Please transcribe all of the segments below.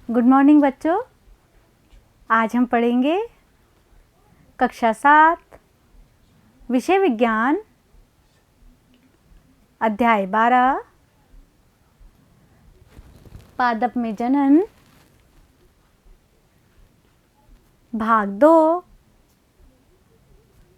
Good morning बच्चों। आज हम पढ़ेंगे कक्षा 7 विषय विज्ञान अध्याय 12 पादप में जनन भाग 2।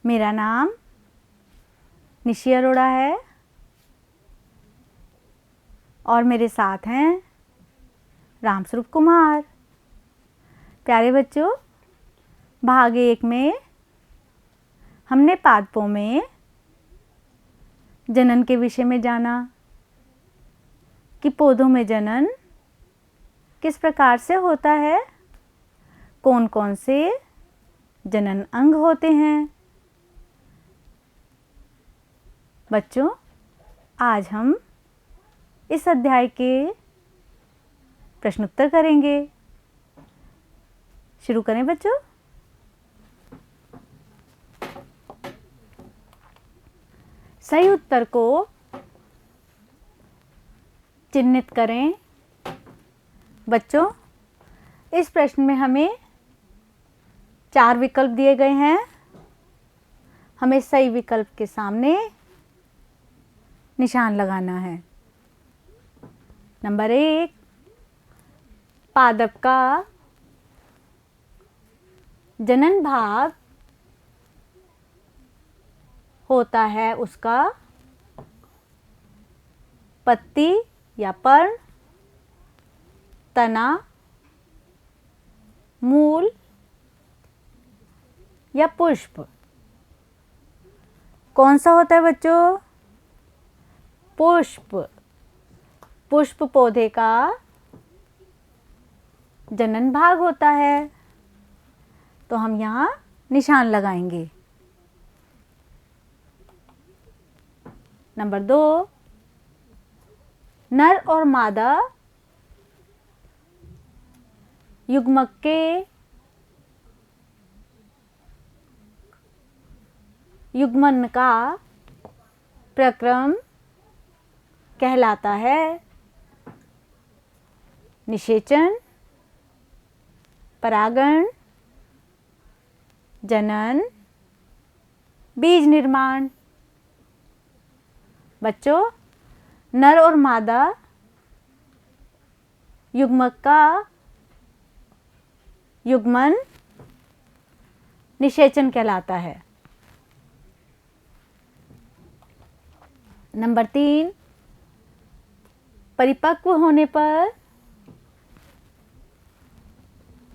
मेरा नाम निशी अरोड़ा है और मेरे साथ हैं रामस्वरूप कुमार। प्यारे बच्चों, भाग 1 में हमने पादपों में जनन के विषय में जाना कि पौधों में जनन किस प्रकार से होता है, कौन कौन से जनन अंग होते हैं। बच्चों, आज हम इस अध्याय के प्रश्नोत्तर करेंगे। शुरू करें बच्चों। सही उत्तर को चिन्हित करें। बच्चों, इस प्रश्न में हमें 4 विकल्प दिए गए हैं। हमें सही विकल्प के सामने निशान लगाना है। नंबर 1, पादप का जनन भाग होता है उसका पत्ती या पर्ण, तना, मूल या पुष्प। कौन सा होता है बच्चों? पुष्प। पुष्प पौधे का जनन भाग होता है, तो हम यहाँ निशान लगाएंगे। नंबर 2, नर और मादा युग्मक के युग्मन का प्रक्रम कहलाता है निषेचन, परागण, जनन, बीज निर्माण। बच्चों, नर और मादा युग्मक का युग्मन निषेचन कहलाता है। नंबर 3, परिपक्व होने पर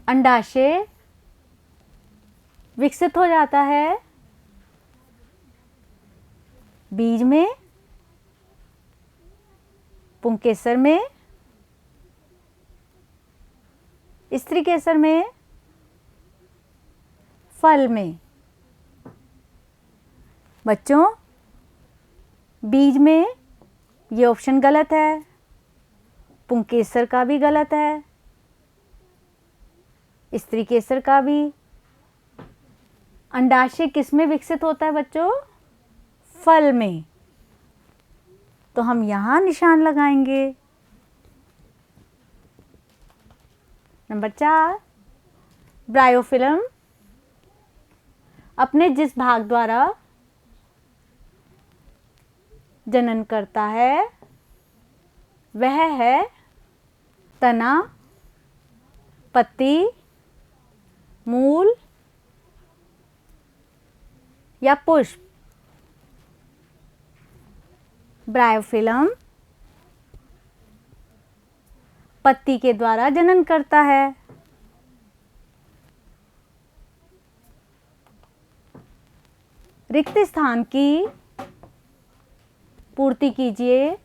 अंडाशय विकसित हो जाता है बीज में, पुंकेसर में, स्त्री केसर में, फल में। बच्चों, बीज में ये ऑप्शन गलत है, पुंकेसर का भी गलत है, स्त्री केसर का भी। अंडाशय किस में विकसित होता है बच्चों? फल में। तो हम यहाँ निशान लगाएंगे। नंबर 4, ब्रायोफिल्म अपने जिस भाग द्वारा जनन करता है वह है तना, पत्ती, मूल या पुष्प। ब्रायोफिल्म पत्ती के द्वारा जनन करता है। रिक्त स्थान की पूर्ति कीजिए।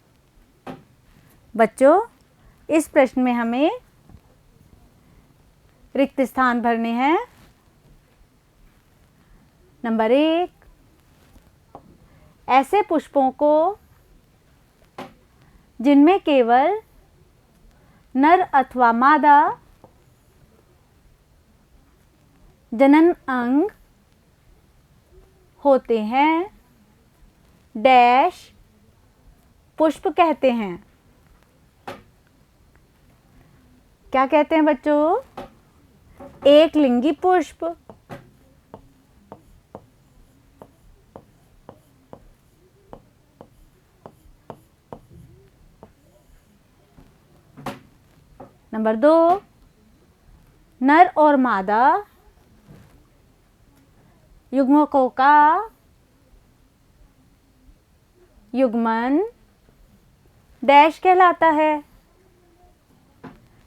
बच्चों, इस प्रश्न में हमें रिक्त स्थान भरने हैं। नंबर 1, ऐसे पुष्पों को जिनमें केवल नर अथवा मादा जनन अंग होते हैं डैश पुष्प कहते हैं। क्या कहते हैं बच्चों? एक लिंगी पुष्प। नंबर 2, नर और मादा युग्मकों का युग्मन डैश कहलाता है,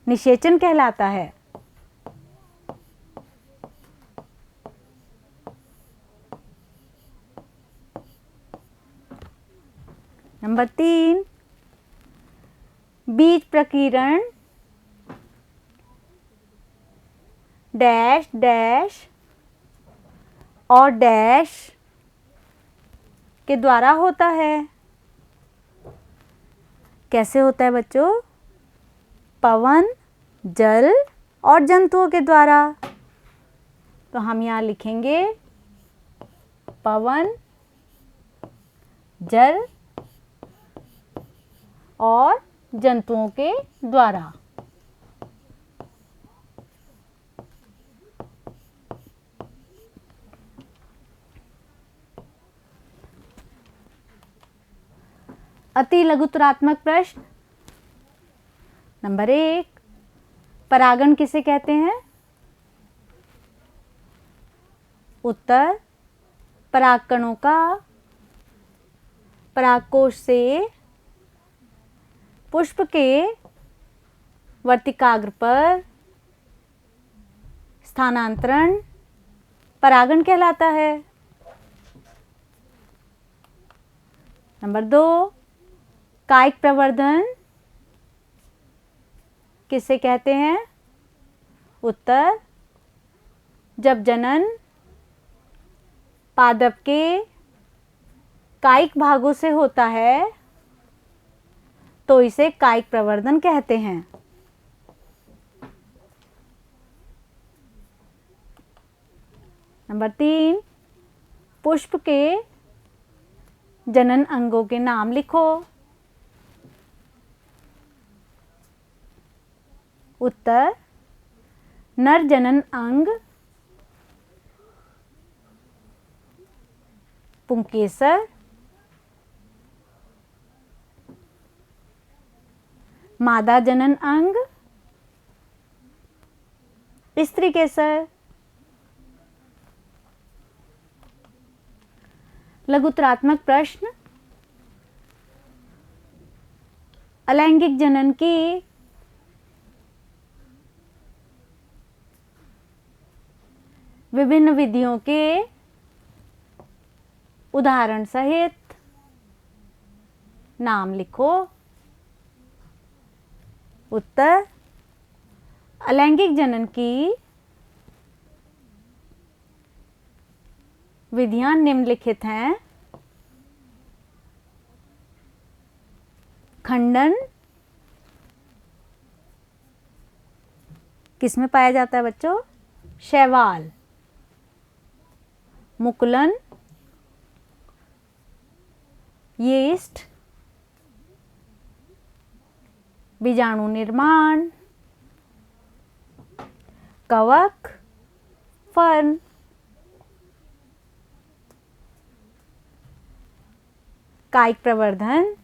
निषेचन कहलाता है। नंबर 3, बीज प्रकीर्ण डैश डैश और डैश के द्वारा होता है। कैसे होता है बच्चों? पवन, जल और जंतुओं के द्वारा। तो हम यहाँ लिखेंगे पवन, जल और जंतुओं के द्वारा। अति लघुत्तरात्मक प्रश्न। नंबर 1, परागण किसे कहते हैं? उत्तर, परागकणों का परागकोश से पुष्प के वर्तिकाग्र पर स्थानांतरण परागण कहलाता है। नंबर 2, कायिक प्रवर्धन किसे कहते हैं? उत्तर, जब जनन पादप के कायिक भागों से होता है तो इसे कायिक प्रवर्धन कहते हैं। नंबर 3, पुष्प के जनन अंगों के नाम लिखो। उत्तर, नर जनन अंग पुंकेसर, मादा जनन अंग स्त्री केसर। लघुत्तरात्मक प्रश्न। अलैंगिक जनन की विभिन्न विधियों के उदाहरण सहित नाम लिखो। उत्तर, अलैंगिक जनन की विधियां निम्नलिखित हैं। खंडन किसमें पाया जाता है बच्चों? शैवाल। मुकुलन यीस्ट, बीजाणु निर्माण, कवक, फर्न। कायिक प्रवर्धन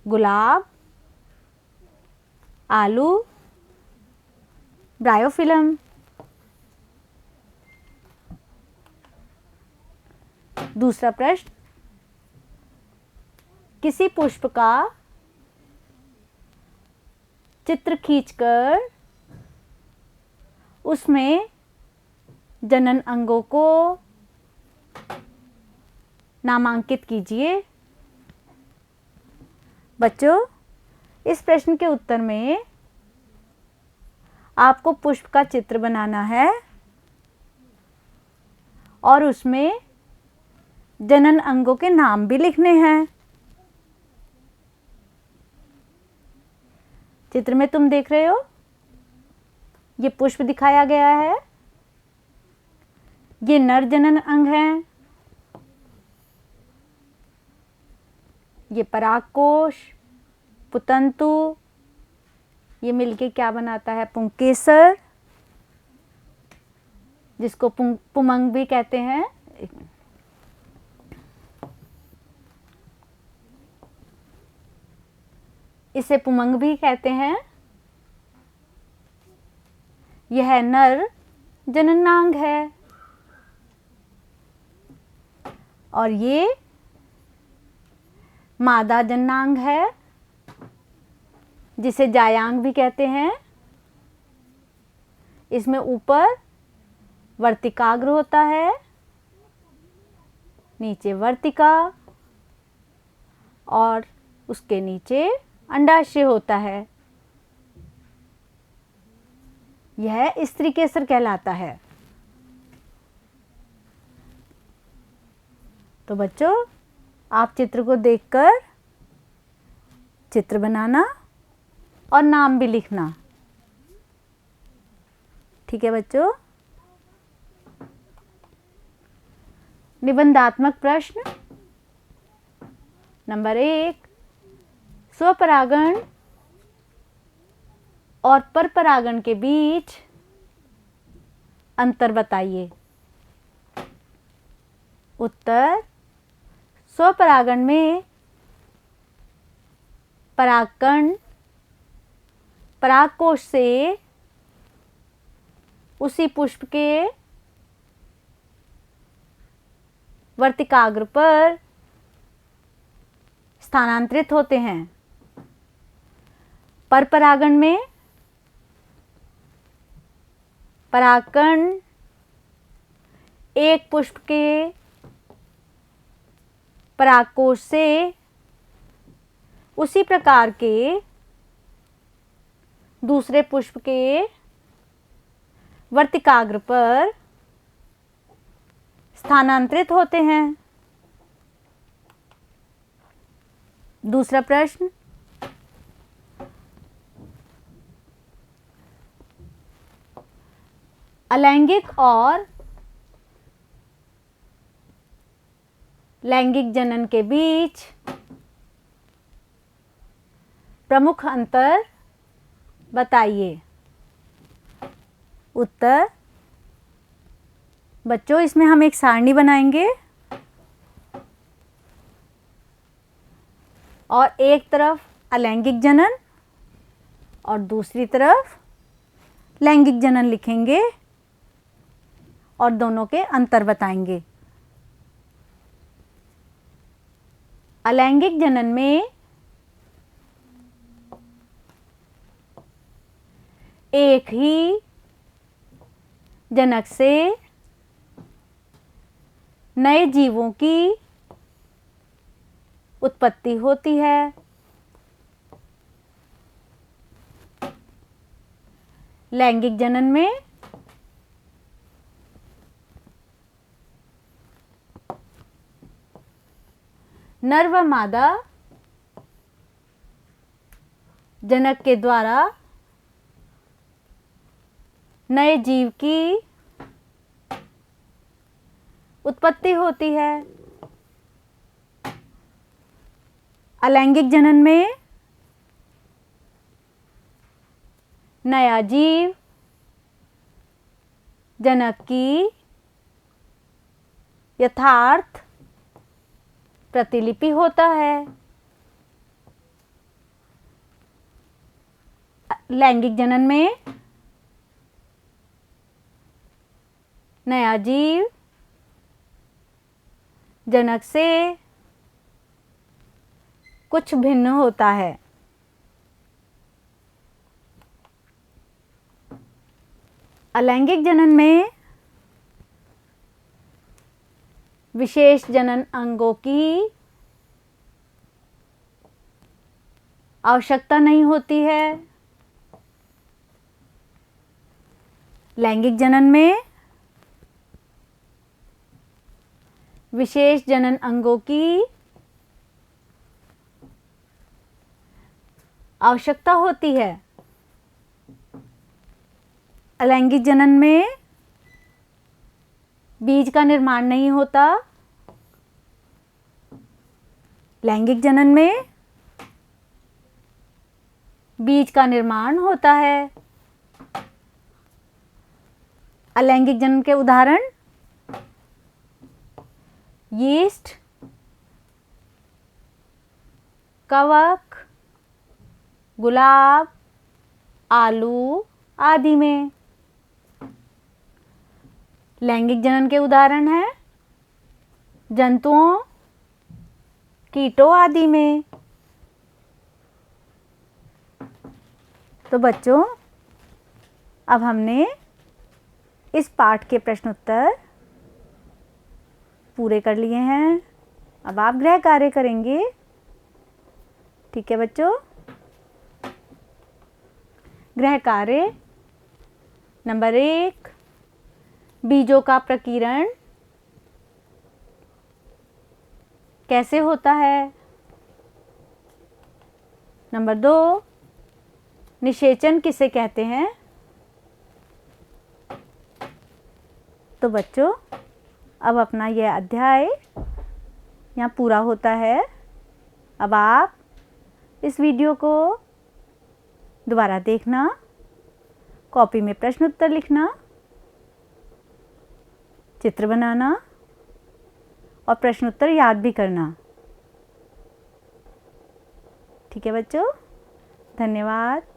गुलाब, आलू, ब्रायोफिलम। दूसरा प्रश्न, किसी पुष्प का चित्र खींचकर उसमें जनन अंगों को नामांकित कीजिए। बच्चों, इस प्रश्न के उत्तर में आपको पुष्प का चित्र बनाना है और उसमें जनन अंगों के नाम भी लिखने हैं। चित्र में तुम देख रहे हो, ये पुष्प दिखाया गया है, ये नर जनन अंग हैं, ये परागकोश, पुतंतु, ये मिलके क्या बनाता है? पुंकेसर, जिसको पुमंग भी कहते हैं। इसे पुमंग भी कहते हैं। यह नर जननांग है और ये मादा जननांग है, जिसे जायांग भी कहते हैं। इसमें ऊपर वर्तिकाग्र होता है, नीचे वर्तिका और उसके नीचे अंडाशय होता है। यह स्त्री केसर कहलाता है। तो बच्चों, आप चित्र को देखकर चित्र बनाना और नाम भी लिखना। ठीक है बच्चों। निबंधात्मक प्रश्न नंबर 1, स्वपरागण और परपरागण के बीच अंतर बताइए। उत्तर, स्वपरागण में परागकण परागकोश से उसी पुष्प के वर्तिकाग्र पर स्थानांतरित होते हैं। परपरागण में परागकण एक पुष्प के परागकोश से उसी प्रकार के दूसरे पुष्प के वर्तिकाग्र पर स्थानांतरित होते हैं। दूसरा प्रश्न, अलैंगिक और लैंगिक जनन के बीच प्रमुख अंतर बताइए। उत्तर, बच्चों इसमें हम एक सारणी बनाएंगे और एक तरफ अलैंगिक जनन और दूसरी तरफ लैंगिक जनन लिखेंगे और दोनों के अंतर बताएंगे। अलैंगिक जनन में एक ही जनक से नए जीवों की उत्पत्ति होती है। लैंगिक जनन में नर व मादा जनक के द्वारा नए जीव की उत्पत्ति होती है। अलैंगिक जनन में नया जीव जनक की यथार्थ प्रतिलिपि होता है। लैंगिक जनन में नया जीव जनक से कुछ भिन्न होता है। अलैंगिक जनन में विशेष जनन अंगों की आवश्यकता नहीं होती है। लैंगिक जनन में विशेष जनन अंगों की आवश्यकता होती है। अलैंगिक जनन में बीज का निर्माण नहीं होता। लैंगिक जनन में बीज का निर्माण होता है। अलैंगिक जनन के उदाहरण यीस्ट, कवक, गुलाब, आलू आदि में। लैंगिक जनन के उदाहरण हैं जंतुओं, कीटों आदि में। तो बच्चों, अब हमने इस पाठ के प्रश्न उत्तर पूरे कर लिए हैं। अब आप गृह कार्य करेंगे। ठीक है बच्चों। गृह कार्य नंबर 1, बीजों का प्रकीर्णन कैसे होता है। नंबर 2, निषेचन किसे कहते हैं। तो बच्चों, अब अपना यह अध्याय यहाँ पूरा होता है। अब आप इस वीडियो को दोबारा देखना, कॉपी में प्रश्न उत्तर लिखना, चित्र बनाना और प्रश्न उत्तर याद भी करना। ठीक है बच्चों, धन्यवाद।